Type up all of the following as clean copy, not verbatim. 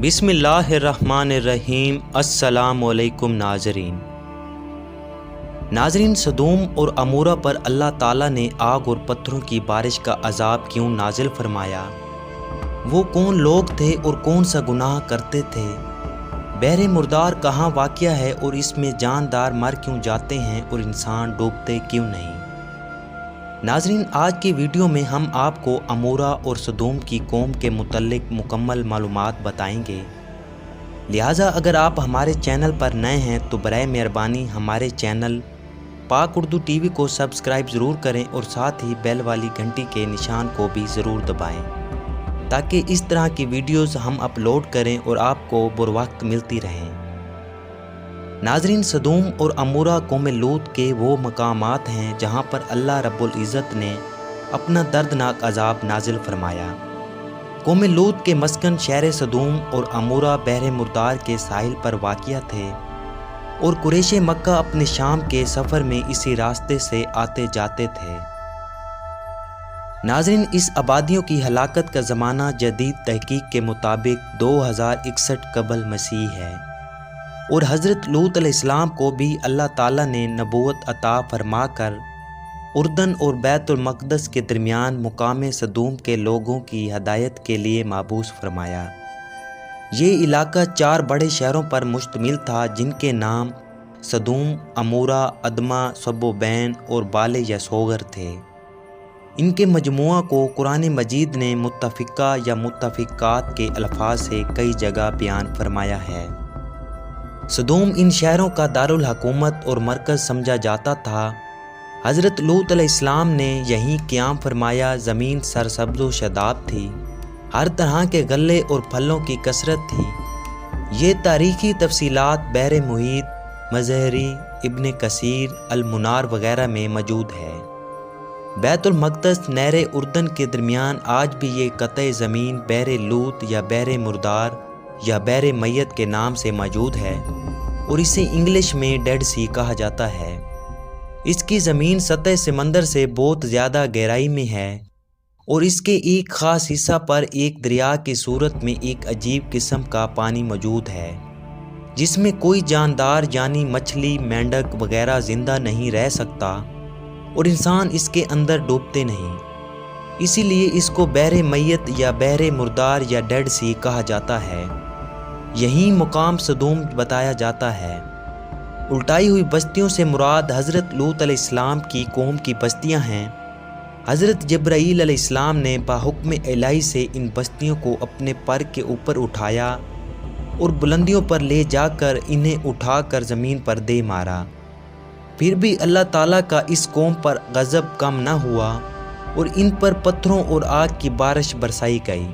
بسم اللہ الرحمن الرحیم۔ السلام علیکم ناظرین، سدوم اور عمورہ پر اللہ تعالیٰ نے آگ اور پتھروں کی بارش کا عذاب کیوں نازل فرمایا؟ وہ کون لوگ تھے اور کون سا گناہ کرتے تھے؟ بحر مردار کہاں واقع ہے اور اس میں جاندار مر کیوں جاتے ہیں اور انسان ڈوبتے کیوں نہیں؟ ناظرین، آج کی ویڈیو میں ہم آپ کو عمورہ اور سدوم کی قوم کے متعلق مکمل معلومات بتائیں گے، لہٰذا اگر آپ ہمارے چینل پر نئے ہیں تو برائے مہربانی ہمارے چینل پاک اردو ٹی وی کو سبسکرائب ضرور کریں اور ساتھ ہی بیل والی گھنٹی کے نشان کو بھی ضرور دبائیں تاکہ اس طرح کی ویڈیوز ہم اپلوڈ کریں اور آپ کو بروقت ملتی رہیں۔ ناظرین، سدوم اور عمورہ قوم لوط کے وہ مقامات ہیں جہاں پر اللہ رب العزت نے اپنا دردناک عذاب نازل فرمایا۔ قوم لوط کے مسکن شہر سدوم اور عمورہ بحر مردار کے ساحل پر واقع تھے اور قریش مکہ اپنے شام کے سفر میں اسی راستے سے آتے جاتے تھے۔ ناظرین، اس آبادیوں کی ہلاکت کا زمانہ جدید تحقیق کے مطابق 2061 قبل مسیح ہے اور حضرت لوط علیہ السلام کو بھی اللہ تعالیٰ نے نبوت عطا فرما کر اردن اور بیت المقدس کے درمیان مقام سدوم کے لوگوں کی ہدایت کے لیے مبعوث فرمایا۔ یہ علاقہ 4 بڑے شہروں پر مشتمل تھا جن کے نام سدوم، عمورہ، ادمہ، سبوبین اور بال یسوغر تھے۔ ان کے مجموعہ کو قرآن مجید نے متفقہ یا متفقات کے الفاظ سے کئی جگہ بیان فرمایا ہے۔ سدوم ان شہروں کا دارالحکومت اور مرکز سمجھا جاتا تھا۔ حضرت لوط علیہ السلام نے یہیں قیام فرمایا۔ زمین سرسبز و شاداب تھی، ہر طرح کے غلے اور پھلوں کی کثرت تھی۔ یہ تاریخی تفصیلات بحر محیط، مظہری، ابن کثیر، المنار وغیرہ میں موجود ہے۔ بیت المقدس نہر اردن کے درمیان آج بھی یہ قطع زمین بحر لوط یا بحر مردار یا بحر میت کے نام سے موجود ہے اور اسے انگلش میں ڈیڈ سی کہا جاتا ہے۔ اس کی زمین سطح سمندر سے بہت زیادہ گہرائی میں ہے اور اس کے ایک خاص حصہ پر ایک دریا کی صورت میں ایک عجیب قسم کا پانی موجود ہے جس میں کوئی جاندار یعنی مچھلی، مینڈک وغیرہ زندہ نہیں رہ سکتا اور انسان اس کے اندر ڈوبتے نہیں، اسی لیے اس کو بحر میت یا بحر مردار یا ڈیڈ سی کہا جاتا ہے۔ یہی مقام سدوم بتایا جاتا ہے۔ الٹائی ہوئی بستیوں سے مراد حضرت لوط علیہ السلام کی قوم کی بستیاں ہیں۔ حضرت جبرائیل علیہ السلام نے بحکم الہی سے ان بستیوں کو اپنے پر کے اوپر اٹھایا اور بلندیوں پر لے جا کر انہیں اٹھا کر زمین پر دے مارا۔ پھر بھی اللہ تعالیٰ کا اس قوم پر غضب کم نہ ہوا اور ان پر پتھروں اور آگ کی بارش برسائی گئی۔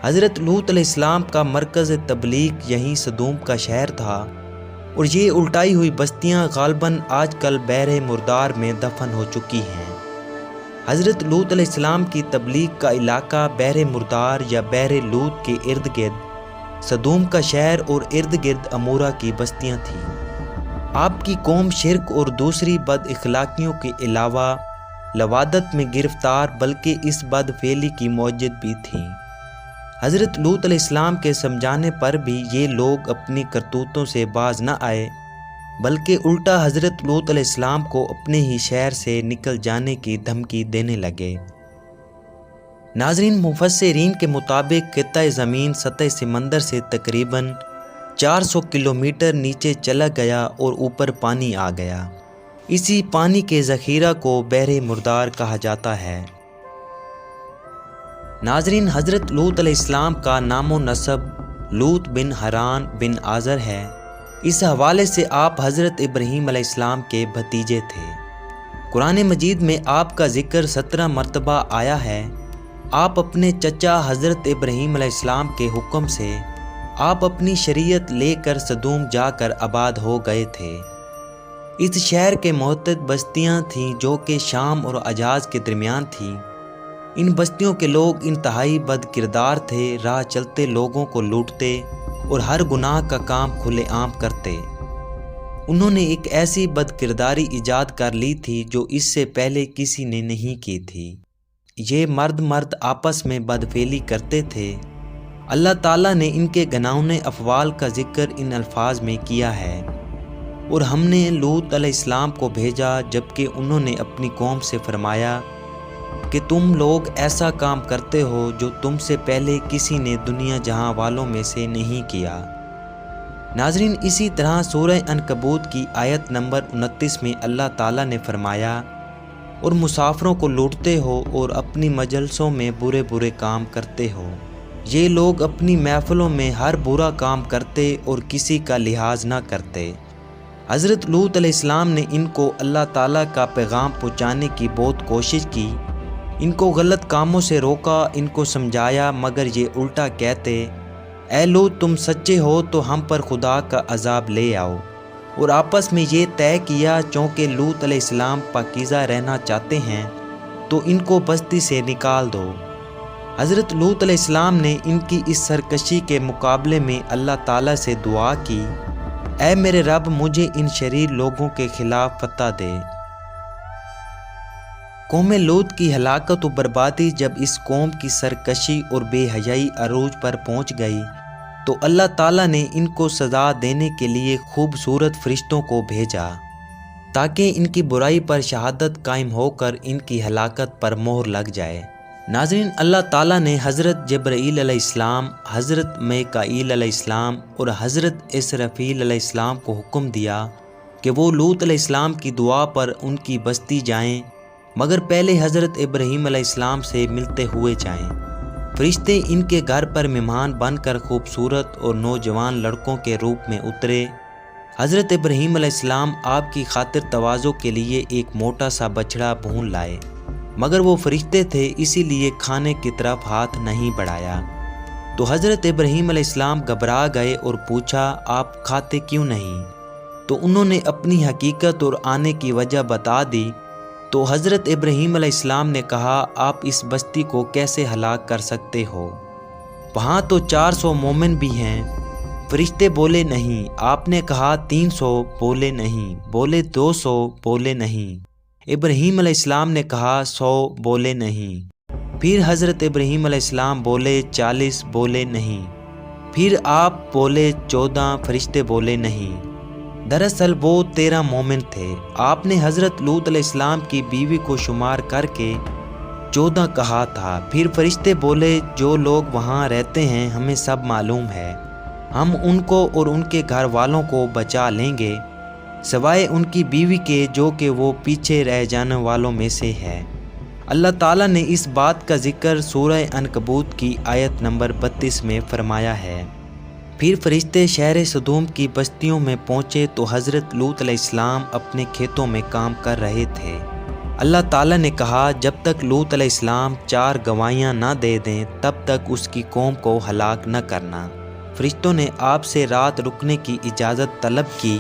حضرت لوط علیہ السلام کا مرکز تبلیغ یہیں سدوم کا شہر تھا اور یہ الٹائی ہوئی بستیاں غالباً آج کل بحر مردار میں دفن ہو چکی ہیں۔ حضرت لوط علیہ السلام کی تبلیغ کا علاقہ بحر مردار یا بحر لوط کے ارد گرد سدوم کا شہر اور ارد گرد عمورہ کی بستیاں تھیں۔ آپ کی قوم شرک اور دوسری بد اخلاقیوں کے علاوہ لواطت میں گرفتار بلکہ اس بد فعلی کی موجد بھی تھیں۔ حضرت لوط علیہ السلام کے سمجھانے پر بھی یہ لوگ اپنی کرتوتوں سے باز نہ آئے بلکہ الٹا حضرت لوط علیہ السلام کو اپنے ہی شہر سے نکل جانے کی دھمکی دینے لگے۔ ناظرین، مفسرین کے مطابق قطع زمین سطح سمندر سے تقریباً 400 کلومیٹر نیچے چلا گیا اور اوپر پانی آ گیا۔ اسی پانی کے ذخیرہ کو بحر مردار کہا جاتا ہے۔ ناظرین، حضرت لوط علیہ السلام کا نام و نسب لوط بن حران بن آزر ہے۔ اس حوالے سے آپ حضرت ابراہیم علیہ السلام کے بھتیجے تھے۔ قرآن مجید میں آپ کا ذکر 17 مرتبہ آیا ہے۔ آپ اپنے چچا حضرت ابراہیم علیہ السلام کے حکم سے آپ اپنی شریعت لے کر سدوم جا کر آباد ہو گئے تھے۔ اس شہر کے متعدد بستیاں تھیں جو کہ شام اور حجاز کے درمیان تھیں۔ ان بستیوں کے لوگ انتہائی بد کردار تھے، راہ چلتے لوگوں کو لوٹتے اور ہر گناہ کا کام کھلے عام کرتے۔ انہوں نے ایک ایسی بد کرداری ایجاد کر لی تھی جو اس سے پہلے کسی نے نہیں کی تھی۔ یہ مرد آپس میں بدفعلی کرتے تھے اللہ تعالیٰ نے ان کے گناؤنے افعال کا ذکر ان الفاظ میں کیا ہے، اور ہم نے لوط علیہ السلام کو بھیجا جبکہ انہوں نے اپنی قوم سے فرمایا کہ تم لوگ ایسا کام کرتے ہو جو تم سے پہلے کسی نے دنیا جہاں والوں میں سے نہیں کیا۔ ناظرین، اسی طرح سورہ عنکبوت کی آیت نمبر 29 میں اللہ تعالیٰ نے فرمایا، اور مسافروں کو لوٹتے ہو اور اپنی مجلسوں میں برے برے کام کرتے ہو۔ یہ لوگ اپنی محفلوں میں ہر برا کام کرتے اور کسی کا لحاظ نہ کرتے۔ حضرت لوط علیہ السلام نے ان کو اللہ تعالیٰ کا پیغام پہنچانے کی بہت کوشش کی، ان کو غلط کاموں سے روکا، ان کو سمجھایا، مگر یہ الٹا کہتے، اے لوط تم سچے ہو تو ہم پر خدا کا عذاب لے آؤ، اور آپس میں یہ طے کیا چونکہ لوط علیہ السلام پاکیزہ رہنا چاہتے ہیں تو ان کو بستی سے نکال دو۔ حضرت لوط علیہ السلام نے ان کی اس سرکشی کے مقابلے میں اللہ تعالیٰ سے دعا کی، اے میرے رب مجھے ان شریر لوگوں کے خلاف فتح دے۔ قوم لوط کی ہلاکت و بربادی جب اس قوم کی سرکشی اور بے حیائی عروج پر پہنچ گئی تو اللہ تعالیٰ نے ان کو سزا دینے کے لیے خوبصورت فرشتوں کو بھیجا تاکہ ان کی برائی پر شہادت قائم ہو کر ان کی ہلاکت پر مہر لگ جائے۔ ناظرین، اللہ تعالیٰ نے حضرت جبرائیل علیہ السلام، حضرت میکائیل علیہ السلام اور حضرت اسرافیل علیہ السلام کو حکم دیا کہ وہ لوط علیہ السلام کی دعا پر ان کی بستی جائیں، مگر پہلے حضرت ابراہیم علیہ السلام سے ملتے ہوئے جائیں۔ فرشتے ان کے گھر پر مہمان بن کر خوبصورت اور نوجوان لڑکوں کے روپ میں اترے۔ حضرت ابراہیم علیہ السلام آپ کی خاطر تواضع کے لیے ایک موٹا سا بچڑا بھون لائے، مگر وہ فرشتے تھے اسی لیے کھانے کی طرف ہاتھ نہیں بڑھایا۔ تو حضرت ابراہیم علیہ السلام گھبرا گئے اور پوچھا، آپ کھاتے کیوں نہیں؟ تو انہوں نے اپنی حقیقت اور آنے کی وجہ بتا دی۔ تو حضرت ابراہیم علیہ السلام نے کہا، آپ اس بستی کو کیسے ہلاک کر سکتے ہو؟ وہاں تو 400 مومن بھی ہیں۔ فرشتے بولے نہیں۔ آپ نے کہا 300، بولے نہیں۔ بولے 200، بولے نہیں۔ ابراہیم علیہ السلام نے کہا 100، بولے نہیں۔ پھر حضرت ابراہیم علیہ السلام بولے 40، بولے نہیں۔ پھر آپ بولے 14، فرشتے بولے نہیں۔ دراصل وہ 13 مومن تھے۔ آپ نے حضرت لوط علیہ السلام کی بیوی کو شمار کر کے 14 کہا تھا۔ پھر فرشتے بولے، جو لوگ وہاں رہتے ہیں ہمیں سب معلوم ہے، ہم ان کو اور ان کے گھر والوں کو بچا لیں گے، سوائے ان کی بیوی کے جو کہ وہ پیچھے رہ جانے والوں میں سے ہے۔ اللہ تعالیٰ نے اس بات کا ذکر سورہ عنکبوت کی آیت نمبر 32 میں فرمایا ہے۔ پھر فرشتے شہر سدوم کی بستیوں میں پہنچے تو حضرت لوط علیہ السلام اپنے کھیتوں میں کام کر رہے تھے۔ اللہ تعالیٰ نے کہا، جب تک لوط علیہ السلام 4 گواہیاں نہ دے دیں تب تک اس کی قوم کو ہلاک نہ کرنا۔ فرشتوں نے آپ سے رات رکنے کی اجازت طلب کی۔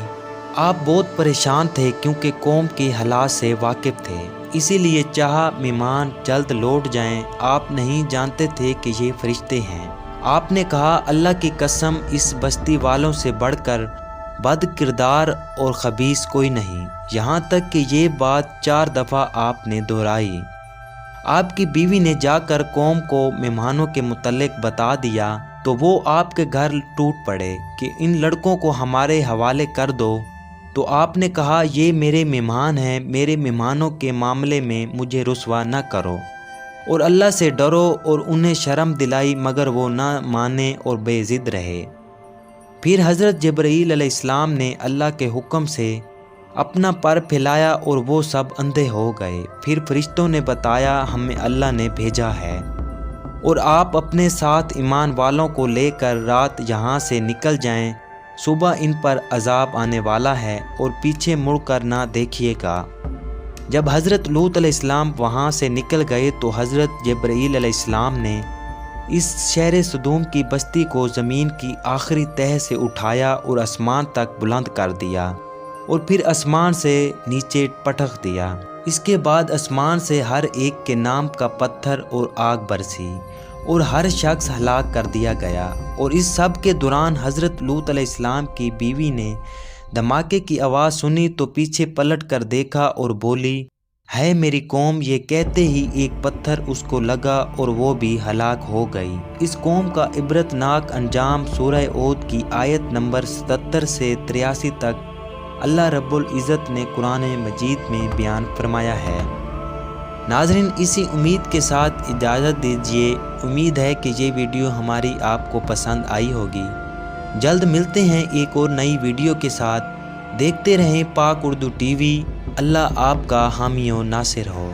آپ بہت پریشان تھے کیونکہ قوم کے حالات سے واقف تھے، اسی لیے چاہا مہمان جلد لوٹ جائیں۔ آپ نہیں جانتے تھے کہ یہ فرشتے ہیں۔ آپ نے کہا، اللہ کی قسم اس بستی والوں سے بڑھ کر بد کردار اور خبیث کوئی نہیں، یہاں تک کہ یہ بات 4 دفعہ آپ نے دہرائی۔ آپ کی بیوی نے جا کر قوم کو مہمانوں کے متعلق بتا دیا تو وہ آپ کے گھر ٹوٹ پڑے کہ ان لڑکوں کو ہمارے حوالے کر دو۔ تو آپ نے کہا، یہ میرے مہمان ہیں، میرے مہمانوں کے معاملے میں مجھے رسوا نہ کرو، اور اللہ سے ڈرو، اور انہیں شرم دلائی مگر وہ نہ مانے اور بے ضد رہے۔ پھر حضرت جبرائیل علیہ السلام نے اللہ کے حکم سے اپنا پر پھیلایا اور وہ سب اندھے ہو گئے۔ پھر فرشتوں نے بتایا، ہمیں اللہ نے بھیجا ہے، اور آپ اپنے ساتھ ایمان والوں کو لے کر رات یہاں سے نکل جائیں، صبح ان پر عذاب آنے والا ہے، اور پیچھے مڑ کر نہ دیکھیے گا۔ جب حضرت لوط علیہ السلام وہاں سے نکل گئے تو حضرت جبرائیل علیہ السلام نے اس شہر سدوم کی بستی کو زمین کی آخری تہہ سے اٹھایا اور آسمان تک بلند کر دیا، اور پھر آسمان سے نیچے پٹخ دیا۔ اس کے بعد آسمان سے ہر ایک کے نام کا پتھر اور آگ برسی، اور ہر شخص ہلاک کر دیا گیا۔ اور اس سب کے دوران حضرت لوط علیہ السلام کی بیوی نے دھماکے کی آواز سنی تو پیچھے پلٹ کر دیکھا اور بولی، ہے میری قوم، یہ کہتے ہی ایک پتھر اس کو لگا اور وہ بھی ہلاک ہو گئی۔ اس قوم کا عبرتناک انجام سورہ ہود کی آیت نمبر 77 سے 83 تک اللہ رب العزت نے قرآن مجید میں بیان فرمایا ہے۔ ناظرین، اسی امید کے ساتھ اجازت دیجیے۔ امید ہے کہ یہ ویڈیو ہماری آپ کو پسند آئی ہوگی۔ جلد ملتے ہیں ایک اور نئی ویڈیو کے ساتھ۔ دیکھتے رہیں پاک اردو ٹی وی۔ اللہ آپ کا حامی و ناصر ہو۔